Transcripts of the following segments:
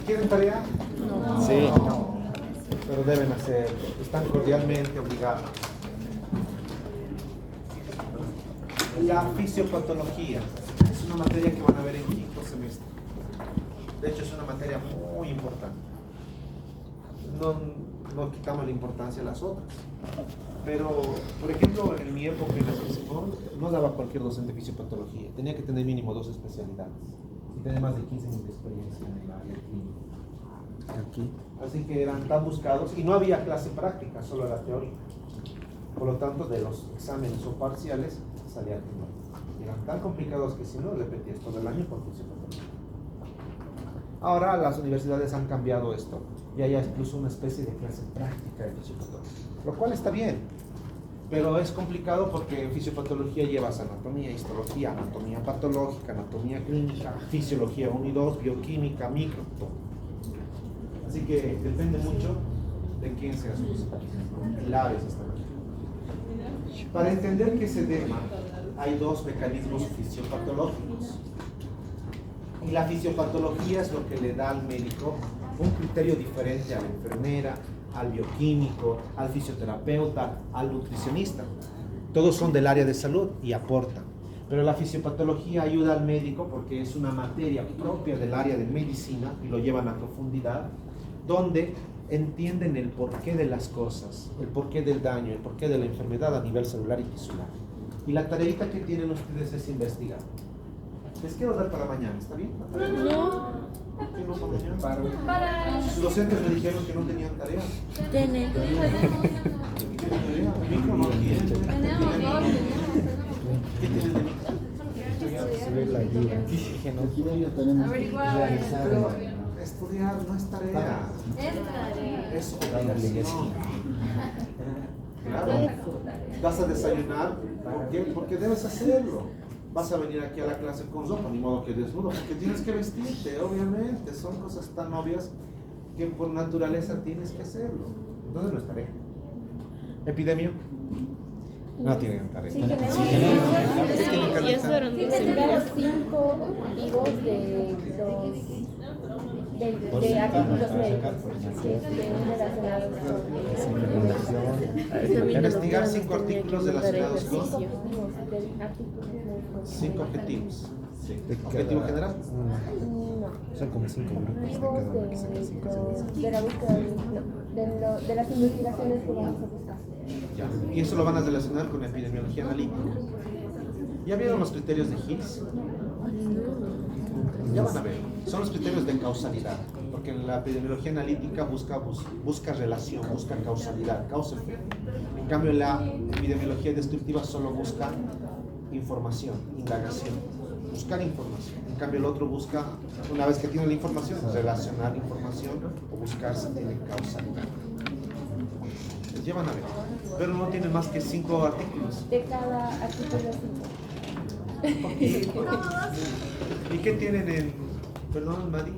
¿Quieren tarea? Sí. No, pero deben hacerlo. Están cordialmente obligados. La fisiopatología es una materia que van a ver en quinto semestre. De hecho, es una materia muy importante. No quitamos la importancia a las otras. Pero, por ejemplo, en mi época en la Simón, no daba cualquier docente fisiopatología. Tenía que tener mínimo 2 especialidades y tener más de 15 años de experiencia en el área clínica. Aquí. Así que eran tan buscados y no había clase práctica, solo era teórica. Por lo tanto, de los exámenes o parciales salía que no. Eran tan complicados que si no, repetías todo el año por fisiopatología. Ahora las universidades han cambiado esto y hay incluso una especie de clase práctica de fisiopatología, lo cual está bien, pero es complicado porque en fisiopatología llevas anatomía, histología, anatomía patológica, anatomía clínica, fisiología 1 y 2, bioquímica, micro, todo. Así que depende mucho de quién sea su pilares esta materia. Para entender qué es edema, hay 2 mecanismos fisiopatológicos. Y la fisiopatología es lo que le da al médico un criterio diferente a la enfermera, al bioquímico, al fisioterapeuta, al nutricionista. Todos son del área de salud y aportan. Pero la fisiopatología ayuda al médico porque es una materia propia del área de medicina y lo llevan a profundidad, donde entienden el porqué de las cosas, el porqué del daño, el porqué de la enfermedad a nivel celular y tisular. Y la tareita que tienen ustedes es investigar. Les quiero dar para mañana, ¿está bien? No. ¿Por qué no para mañana? Para. Sus docentes me dijeron que no tenían tareas. Tiene. ¿Tienen tarea? El micro no tiene. ¿Qué tienen de micro? Subir la guía. Dije, no. Pero estudiar no es tarea. Es obligación. Claro. Vas a desayunar. ¿Por qué? Porque debes hacerlo. Vas a venir aquí a la clase con ropa, ni modo que desnudo, porque tienes que vestirte, obviamente. Son cosas tan obvias que por naturaleza tienes que hacerlo. Entonces no es tarea. ¿Epidemia? No tienen tarea. Sí, tenemos. Sí, Ya fueron sí, tenemos 5 objetivos de artículos médicos que estén relacionados con Investigar 5 artículos relacionados con 5 objetivos de artículos médicos. 5 objetivos. Sí. ¿Objetivo general? No. Son como 5 grupos de cada uno que saca 5 De la búsqueda de las investigaciones que vamos a buscar. Ya. Y eso lo van a relacionar con epidemiología analítica. ¿Ya vieron los criterios de Higgs? Ya van a ver. Son los criterios de causalidad. Porque en la epidemiología analítica busca relación, busca causalidad, causa-efecto. En cambio, la epidemiología descriptiva solo busca información, indagación, buscar información. En cambio, el otro busca, una vez que tiene la información, relacionar información o buscar si tiene causalidad. Les llevan a ver. Pero no tienen más que 5 artículos. De cada artículo 5. ¿Y qué tienen en... Perdón, Madi?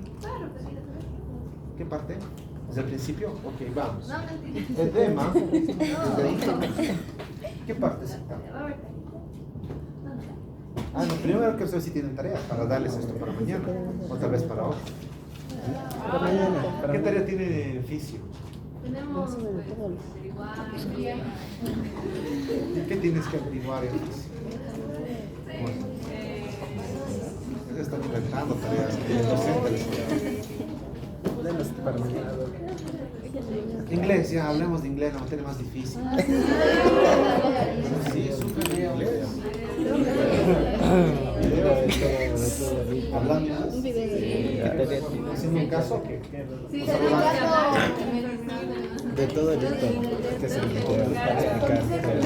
¿Qué parte? ¿Desde el principio? Ok, vamos. Edema. ¿Qué parte se está? No, primero que saber si tienen tareas para darles esto para mañana o tal vez para hoy. ¿Qué tarea tiene fisio? Tenemos ¿Qué tienes que averiguar en fisio? Están inventando tareas que el docente les Inglés, ya hablemos de inglés, la materia más difícil. Sí, súper bien inglés. Hablando haciendo un caso que de todo el entorno que se me para explicar.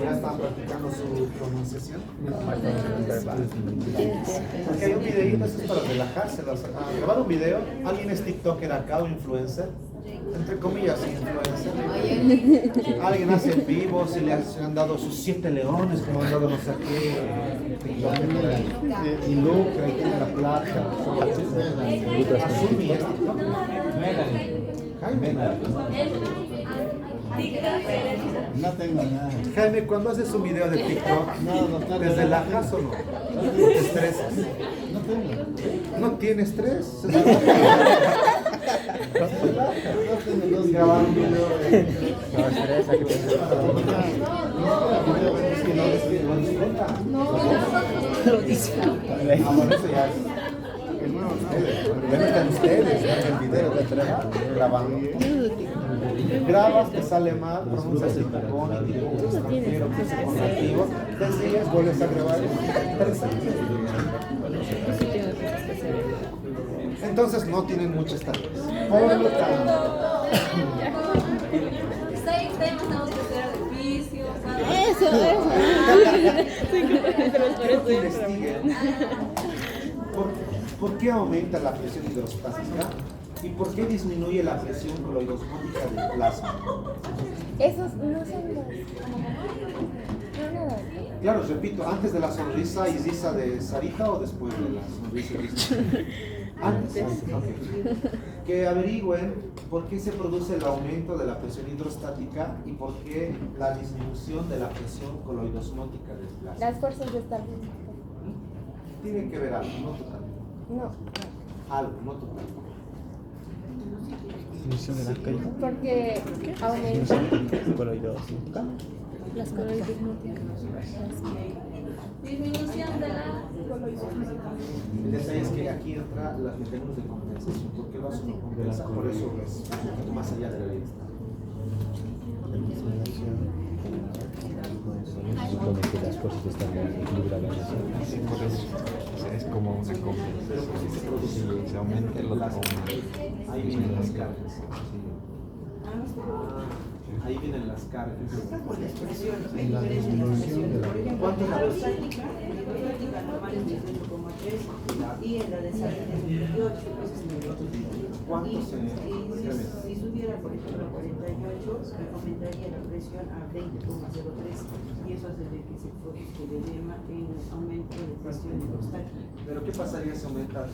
ya están practicando su pronunciación. Porque hay un videíto, eso es para relajarse. Grabar un video, alguien es TikToker acá o influencer, entre comillas influencer. Alguien hace en vivo, se le han dado sus 7 leones, como han dado no sé qué, y lucra y tiene la plata. Asumi es TikToker. Jaime. No tengo nada. Jaime, cuando haces un video de TikTok, No tengo. ¿te relajas o no? ¿O te estresas? No tengo. ¿No tienes estrés? No tengo dos Grabar un video de... No, estresa, que Es que no disfruta. lo disfruta. Ah, bueno, eso ya es... Ven ustedes, ven el video de grabando. Grabas, te sale mal, pronuncias el tacón, y digo, extranjero, que es con nativo, te enseñas, vuelves a grabar. Entonces no tienen muchas tareas. Por lo tanto, Está extremo, estamos que hacer oficio, investiguen. ¿Por qué aumenta la presión hidrostática? ¿Y por qué disminuye la presión coloidosmótica del plasma? Esos no son los. No, nada. Claro, repito, antes de la sonrisa y risa de Sarita o después de la sonrisa y risa. Antes. Ok. Que averigüen por qué se produce el aumento de la presión hidrostática y por qué la disminución de la presión coloidosmótica del plasma. Las fuerzas de estabilidad. Tiene que ver algo, no totalmente. No, Algo, no totalmente. Disminución de la caída. porque aumenta. Coloidosmótica. las coloidosmóticas. Disminución de la El detalle es que aquí entra los mecanismos de compensación. ¿Por qué el vaso no compensa? Por eso es un poquito más allá de la ley. Supone que las fuerzas están equilibradas. Sí, por eso es como una Pero compensación. ¿por qué se produce? Si se aumenta el otro aumenta. Ahí vienen las cargas. Ahí vienen las cargas. En la disminución de la ¿Cuánto es la presión? Y en la de salida es 28, ¿Cuánto se si incrementa? subiera, por ejemplo, a 48, aumentaría la presión a 20,03 y eso hace de que se produzca el edema en aumento de presión hidrostática. Pero ¿qué pasaría si aumenta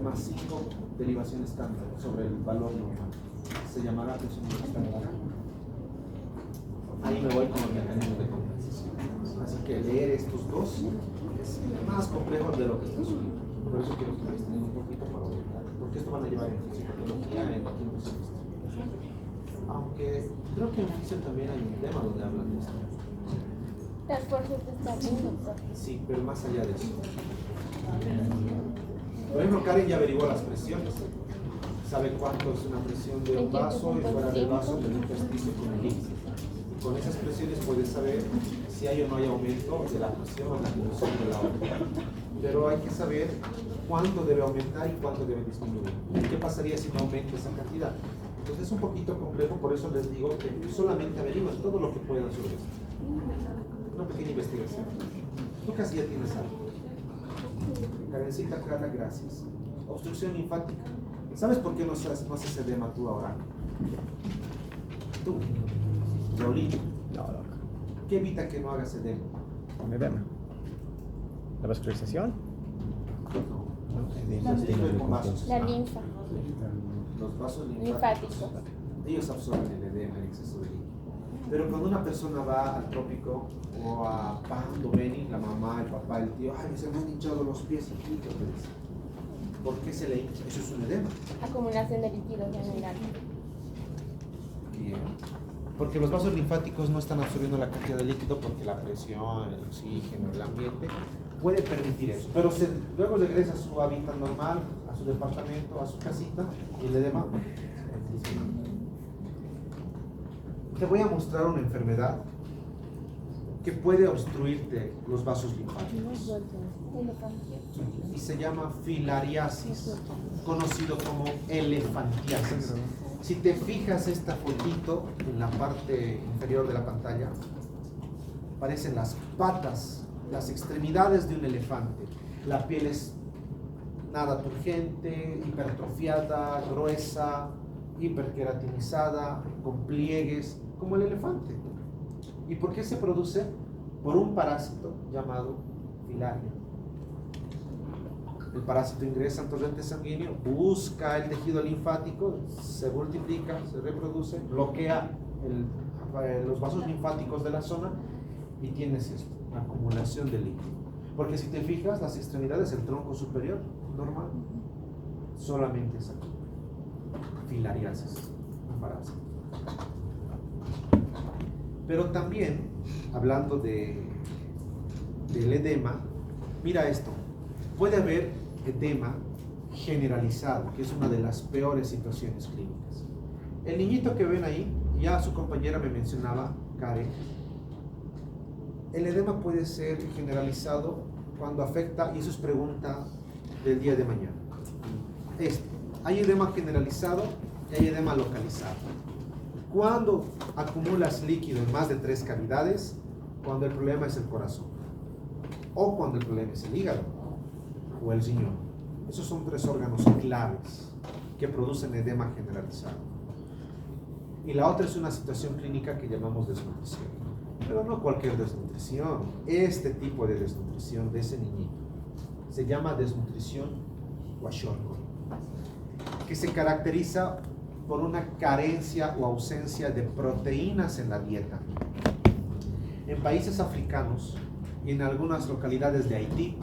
más 5 derivación estándar sobre el valor normal? Se llamará presión hidrostática. Ahí me voy con los mecanismos de compensación. Así que leer estos dos es más complejo de lo que está subiendo. Por eso quiero que me estén un poquito para orientar. Porque esto van a llevar en psicología, en química. Aunque creo que en física también hay un tema donde hablan de esto. Las fuerzas de estabilidad. Sí, pero más allá de eso. Por ejemplo, Karen ya averiguó las presiones. Sabe cuánto es una presión de un vaso y fuera del vaso del intersticio con el líquido. Con esas presiones puedes saber si hay o no hay aumento de la presión o la disminución de la otra. Pero hay que saber cuánto debe aumentar y cuánto debe disminuir. ¿Qué pasaría si no aumenta esa cantidad? Entonces es un poquito complejo, por eso les digo que solamente averigüen todo lo que puedan sobre esto. Una pequeña investigación. Tú casi ya tienes algo. Karencita Clara, gracias. Obstrucción linfática. ¿Sabes por qué no haces edema tú ahora? Tú. Raulito. No, loco. ¿Qué evita que no hagas edema? Con edema. ¿La vascularización? Con vasos. La linfa. Los vasos Linfáticos. linfáticos. Ellos absorben el edema, el exceso de líquido. Pero cuando una persona va al trópico o a Pando, Beni, la mamá, el papá, el tío, ay, se me han hinchado los pies aquí, ¿qué te dice? ¿Por qué se le hincha? Eso es un edema. Acumulación de líquidos en el alma. Bien. Porque los vasos linfáticos no están absorbiendo la cantidad de líquido porque la presión, el oxígeno, el ambiente puede permitir eso. Pero luego regresa a su hábitat normal, a su departamento, a su casita y el edema. Te voy a mostrar una enfermedad que puede obstruirte los vasos linfáticos y se llama filariasis, conocido como elefantiasis. Si te fijas esta fotito en la parte inferior de la pantalla, aparecen las patas, las extremidades de un elefante. La piel es nada turgente, hipertrofiada, gruesa, hiperqueratinizada, con pliegues, como el elefante. ¿Y por qué se produce? Por un parásito llamado filaria. El parásito ingresa al torrente sanguíneo, busca el tejido linfático, se multiplica, se reproduce, bloquea el los vasos linfáticos de la zona y tienes esto, acumulación de líquido. Porque si te fijas, las extremidades del tronco superior, normal, solamente es aquí. Filariasis, embarazo. Pero también, hablando del edema, mira esto, puede haber edema generalizado, que es una de las peores situaciones clínicas. El niñito que ven ahí, ya su compañera me mencionaba, Karen, el edema puede ser generalizado cuando afecta, y eso es pregunta del día de mañana. Hay edema generalizado y hay edema localizado. Cuando acumulas líquido en más de 3 cavidades, cuando el problema es el corazón, o cuando el problema es el hígado, o el riñón. Esos son 3 órganos claves que producen edema generalizado. Y la otra es una situación clínica que llamamos desnutrición. Pero no cualquier desnutrición. Este tipo de desnutrición de ese niñito se llama desnutrición kwashiorkor, que se caracteriza por una carencia o ausencia de proteínas en la dieta. En países africanos y en algunas localidades de Haití,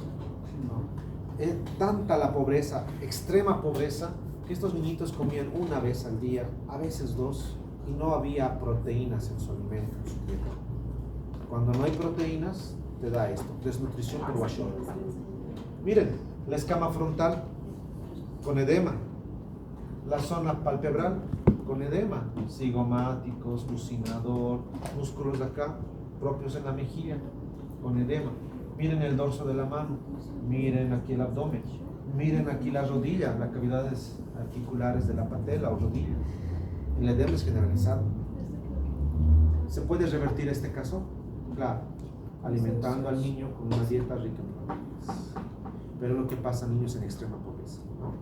es tanta la pobreza, extrema pobreza, que estos niñitos comían una vez al día, a veces 2, y no había proteínas en su alimento, en su dieta. Cuando no hay proteínas, te da esto, desnutrición por kwashiorkor. Miren, la escama frontal con edema, la zona palpebral con edema, cigomáticos, lucinador, músculos de acá, propios en la mejilla, con edema. Miren el dorso de la mano, miren aquí el abdomen, miren aquí la rodilla, las cavidades articulares de la patela o rodilla. El edema es generalizado. ¿Se puede revertir este caso? Claro, alimentando al niño con una dieta rica en proteínas. Pero lo que pasa a niños en extrema pobreza, ¿no?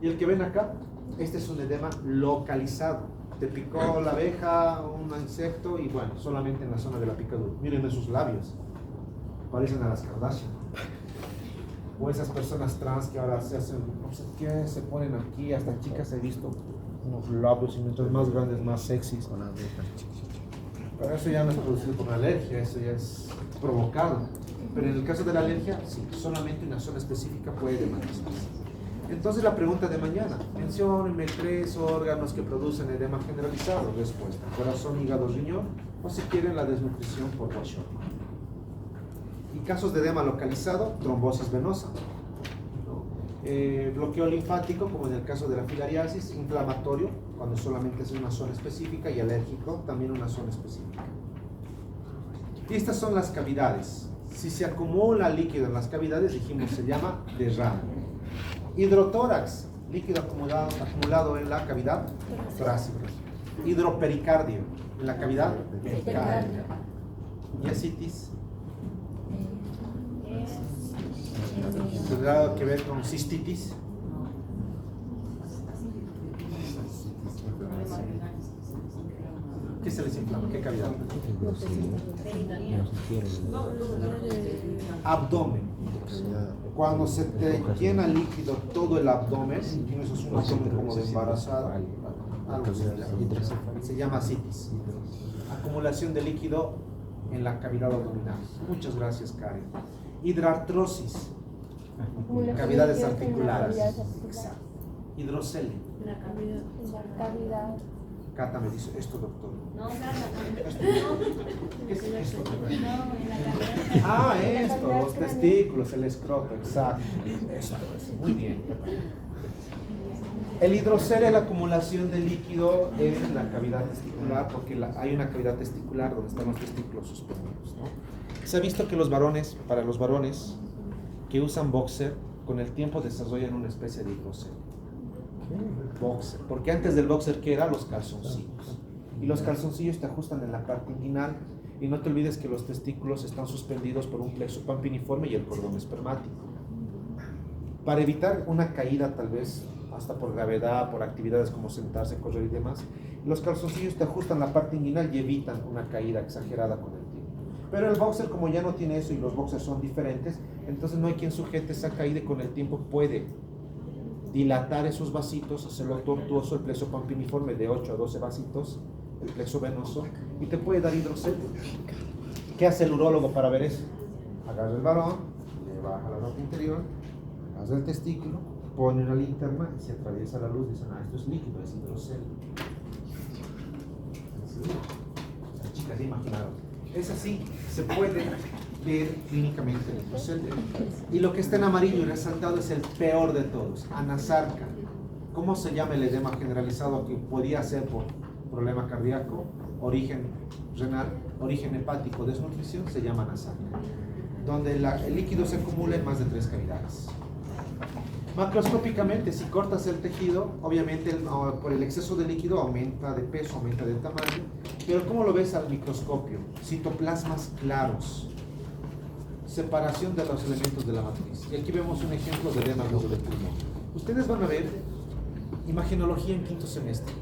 Y el que ven acá, este es un edema localizado. Te picó la abeja, un insecto y bueno, solamente en la zona de la picadura. Miren esos labios, parecen a las Kardashian. O esas personas trans que ahora se hacen, no sé qué, se ponen aquí, hasta chicas he visto unos labios y mientras más grandes, más sexys. Pero eso ya no es producido por una alergia, eso ya es provocado. Pero en el caso de la alergia, sí, solamente una zona específica puede manifestarse. Entonces la pregunta de mañana, menciónenme 3 órganos que producen edema generalizado. Respuesta, corazón, hígado, riñón, o si quieren la desnutrición por kwashiorkor. Y casos de edema localizado, trombosis venosa, ¿no? Bloqueo linfático, como en el caso de la filariasis, inflamatorio, cuando solamente es una zona específica, y alérgico, también una zona específica. Y estas son las cavidades. Si se acumula líquido en las cavidades, dijimos, se llama derrame. Hidrotórax, líquido acumulado en la cavidad torácica. Hidropericardio, en la cavidad pericárdica. Y asitis, ¿tendrá que ver con cistitis? ¿Qué se les inflama? ¿Qué cavidad? Abdomen. Cuando se te llena líquido todo el abdomen, tienes un abdomen como de embarazada, algo similar. Se llama citis. Acumulación de líquido en la cavidad abdominal. Muchas gracias, Karen. Hidrartrosis. Cavidades articulares. Exacto. Hidrocelia. La cavidad. La cavidad. Cata me dice, esto doctor. No, Cata. ¿Qué es esto? No, en la cavidad. Ah, esto, los testículos, el escroto, exacto. Esto es, muy bien. El hidrocelia es la acumulación de líquido en la cavidad testicular, porque hay una cavidad testicular donde están los testículos suspendidos, ¿no? Se ha visto que los varones, para los varones que usan boxer, con el tiempo desarrollan una especie de hidrocelia. Boxer, porque antes del boxer, ¿qué era? Los calzoncillos. Y los calzoncillos te ajustan en la parte inguinal, y no te olvides que los testículos están suspendidos por un plexo pampiniforme y el cordón espermático. Para evitar una caída, tal vez hasta por gravedad, por actividades como sentarse, correr y demás, los calzoncillos te ajustan la parte inguinal y evitan una caída exagerada con el tiempo. Pero el boxer, como ya no tiene eso y los boxers son diferentes, entonces no hay quien sujete esa caída y con el tiempo puede dilatar esos vasitos, hacerlo tortuoso, el plexo pampiniforme de 8 a 12 vasitos, el plexo venoso, y te puede dar hidrocele. ¿Qué hace el urólogo para ver eso? Agarra el varón, le baja la nota interior, hace el testículo, pone una linterna y se atraviesa la luz y dicen, esto es líquido, es hidrocele. Las chicas ya imaginaron. Es así, se puede ver clínicamente el hidrocele. Y lo que está en amarillo y resaltado es el peor de todos, anasarca. ¿Cómo se llama el edema generalizado que podía ser por problema cardíaco, origen renal, origen hepático, desnutrición? Se llama anasarca, donde el líquido se acumula en más de 3 cavidades. Macroscópicamente, si cortas el tejido, obviamente por el exceso de líquido aumenta de peso, aumenta de tamaño, pero ¿cómo lo ves al microscopio? Citoplasmas claros, separación de los elementos de la matriz. Y aquí vemos un ejemplo de edema del pulmón. Ustedes van a ver imagenología en 5º semestre,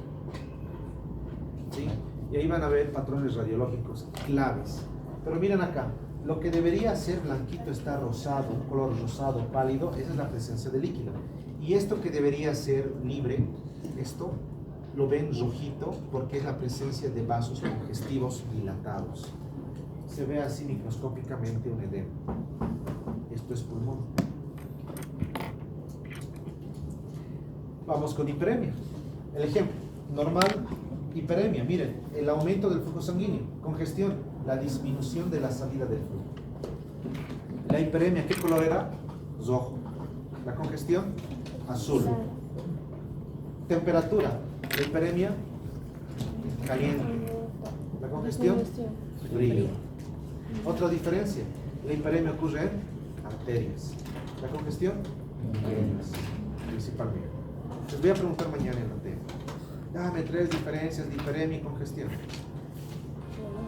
¿sí? Y ahí van a ver patrones radiológicos claves. Pero miren acá, lo que debería ser blanquito está rosado, un color rosado pálido, esa es la presencia de líquido. Y esto que debería ser libre, esto lo ven rojito porque es la presencia de vasos congestivos dilatados. Se ve así microscópicamente un edema. Esto es pulmón. Vamos con hiperemia. El ejemplo, normal, hiperemia. Miren, el aumento del flujo sanguíneo, congestión, la disminución de la salida del flujo. La hiperemia, ¿qué color era? Rojo. La congestión, azul. Temperatura, la hiperemia, caliente. La congestión, frío. Otra diferencia, la hiperemia ocurre en arterias. La congestión, venas, principalmente. Les voy a preguntar mañana en la tema. Dame 3 diferencias de hiperemia y congestión.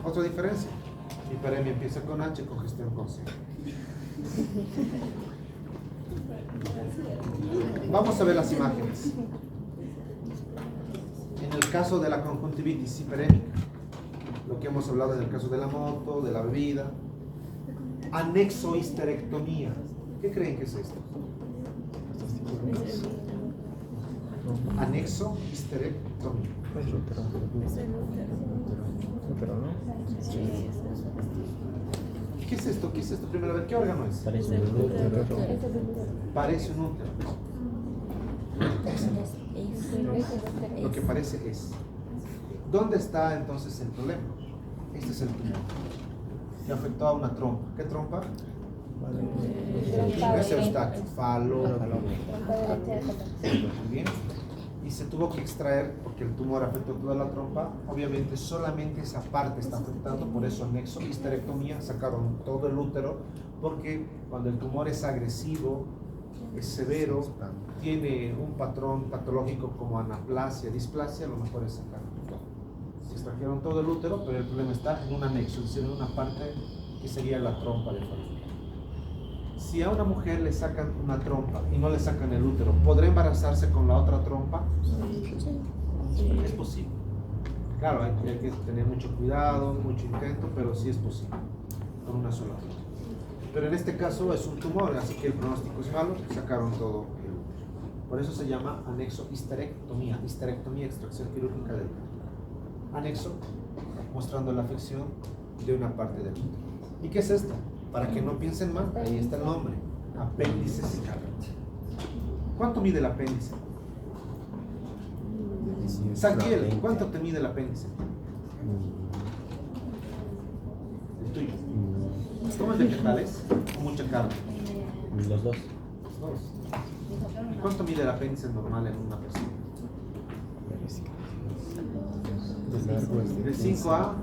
Otra diferencia, hiperemia empieza con H, congestión con C. Vamos a ver las imágenes. En el caso de la conjuntivitis hiperémica, lo que hemos hablado en el caso de la moto, de la bebida, anexohisterectomía. ¿Qué creen que es esto? Anexohisterectomía. ¿Qué es esto? ¿Qué es esto? Primero, a ver, ¿qué órgano es? Parece un útero. Lo que parece es. ¿Dónde está entonces el problema? Este es el tumor que afectó a una trompa. ¿Qué trompa? Es Eustaquio, falo. Muy bien. Y se tuvo que extraer porque el tumor afectó toda la trompa. Obviamente solamente esa parte está afectando, por eso anexo histerectomía, sacaron todo el útero, porque cuando el tumor es agresivo, es severo, tiene un patrón patológico como anaplasia, displasia, lo mejor es sacar todo. Se extrajeron todo el útero, pero el problema está en un anexo, es decir, en una parte que sería la trompa de familia. Si a una mujer le sacan una trompa y no le sacan el útero, ¿podrá embarazarse con la otra trompa? Sí. Es posible. Claro, hay que tener mucho cuidado, mucho intento, pero sí es posible, con una sola trompa. Pero en este caso es un tumor, así que el pronóstico es malo, sacaron todo el útero. Por eso se llama anexo histerectomía, extracción quirúrgica del útero. Anexo, mostrando la afección de una parte del útero. ¿Y qué es esto? Para que no piensen mal, ahí está el nombre, apéndice sacral. ¿Cuánto mide el apéndice? Saquiel, ¿cuánto te mide el apéndice? El tuyo. ¿Comes vegetales o mucha carne? Los dos. Los dos. ¿Y cuánto mide el apéndice normal en una persona? De 5 a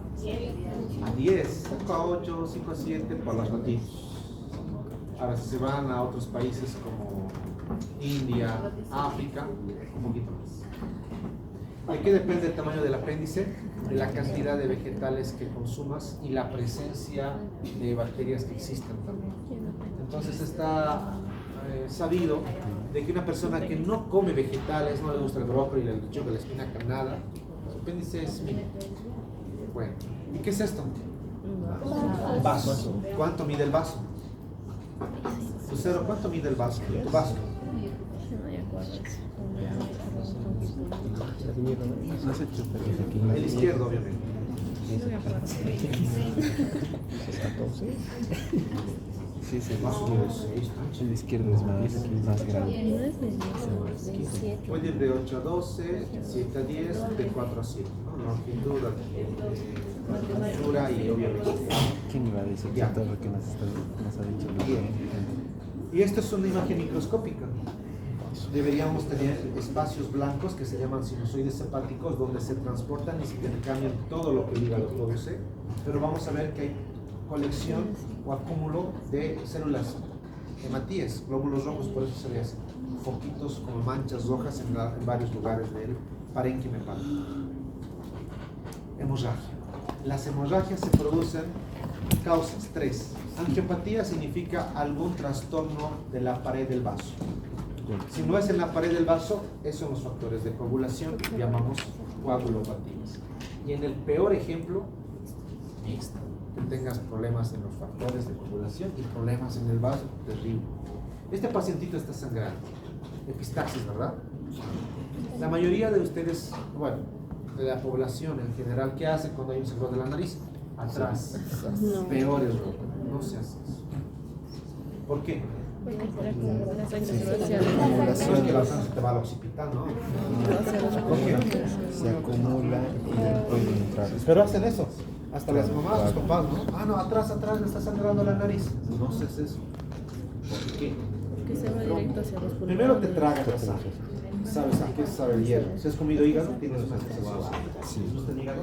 10, 5 a 8, 5 a 7 por las ratitos. Ahora si se van a otros países como India, África, un poquito más. ¿De qué depende el tamaño del apéndice? De la cantidad de vegetales que consumas y la presencia de bacterias que existen también. Entonces está sabido de que una persona que no come vegetales, no le gusta el brócoli, el lechuga, la espinaca, nada, su apéndice es mínimo. Bueno, ¿y qué es esto? Vaso. ¿Cuánto mide el vaso? Lucero, ¿cuánto mide el vaso? Tu vaso. No se chupa. El izquierdo, obviamente. ¿Es 14? Sí, sí. Más o menos 6. El izquierdo es más grande. Puede ir de 8 a 12, 7 a 10, de 4 a 7. ¿No? Longitud, altura y obviamente. ¿Quién iba a decir Ya. todo lo que nos ha dicho? Bien. Y esto es una imagen microscópica. Deberíamos tener espacios blancos que se llaman sinusoides hepáticos, donde se transportan y se intercambian todo lo que el hígado produce, pero vamos a ver que hay colección o acúmulo de células hematíes, glóbulos rojos, por eso se le hacen foquitos como manchas rojas en varios lugares del parénquima hepático. Hemorragia. Las hemorragias se producen causas 3. Angiopatía significa algún trastorno de la pared del vaso. Si no es en la pared del vaso, esos son los factores de coagulación que llamamos coagulopatías. Y en el peor ejemplo, mixta, que tengas problemas en los factores de coagulación y problemas en el vaso, terrible. Este pacientito está sangrando, epistaxis, ¿verdad? La mayoría de ustedes, bueno, de la población en general, ¿qué hace cuando hay un sangrado de la nariz? Atrás, peores, no se hace eso. ¿Por qué? No es que la sangre te va al occipital, ¿no? Se acumula y puede entrar. Pero hacen eso, hasta las mamás, los papás, ¿no? Ah, no, atrás le está sangrando la nariz. No haces eso. ¿Por qué? Que se va directo hacia los pulmones. Primero te tragas la sangre. ¿Sabes a qué sabe el hierro? Si has comido hígado, tienes una sensación. ¿Sí? ¿No está el hígado?